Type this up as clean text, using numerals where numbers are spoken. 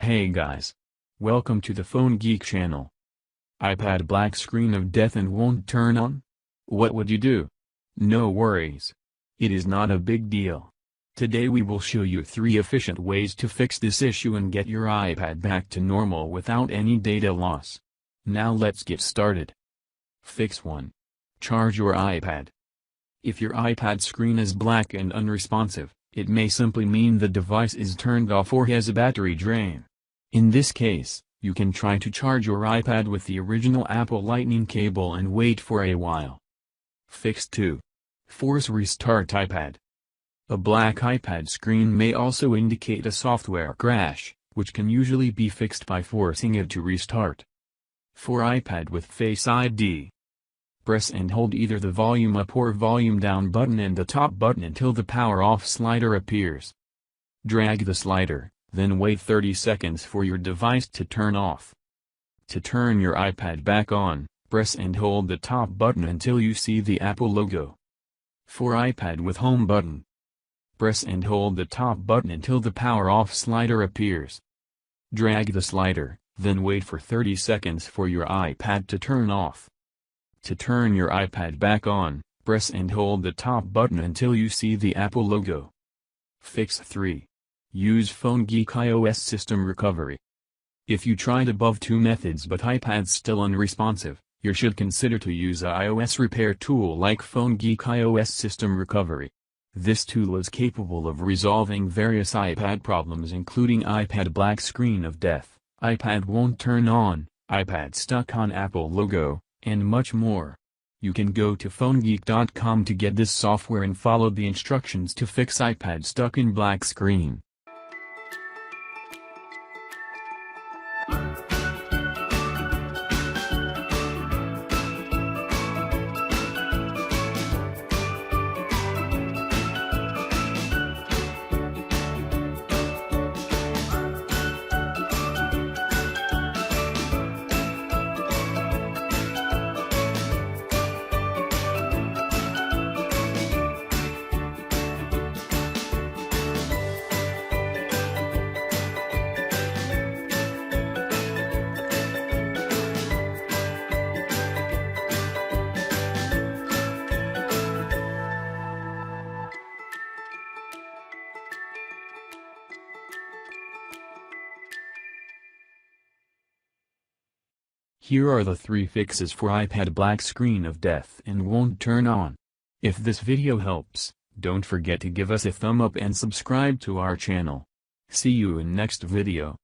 Hey guys. Welcome to the Phone Geek channel. iPad black screen of death and won't turn on? What would you do? No worries. It is not a big deal. Today we will show you 3 efficient ways to fix this issue and get your iPad back to normal without any data loss. Now let's get started. Fix 1. Charge your iPad. If your iPad screen is black and unresponsive, it may simply mean the device is turned off or has a battery drain. In this case, you can try to charge your iPad with the original Apple Lightning cable and wait for a while. Fix 2. Force restart iPad. A black iPad screen may also indicate a software crash, which can usually be fixed by forcing it to restart. For iPad with Face ID, press and hold either the volume up or volume down button and the top button until the power off slider appears. Drag the slider, then wait 30 seconds for your device to turn off. To turn your iPad back on, press and hold the top button until you see the Apple logo. For iPad with home button, press and hold the top button until the power off slider appears. Drag the slider, then wait for 30 seconds for your iPad to turn off. To turn your iPad back on, press and hold the top button until you see the Apple logo. Fix 3. Use PhoneGeek iOS System Recovery. If you tried above 2 methods but iPad's still unresponsive, you should consider to use a iOS repair tool like PhoneGeek iOS System Recovery. This tool is capable of resolving various iPad problems including iPad black screen of death, iPad won't turn on, iPad stuck on Apple logo, and much more. You can go to PhoneGeek.com to get this software and follow the instructions to fix iPad stuck in black screen. Here are the 3 fixes for iPad black screen of death and won't turn on. If this video helps, don't forget to give us a thumb up and subscribe to our channel. See you in next video.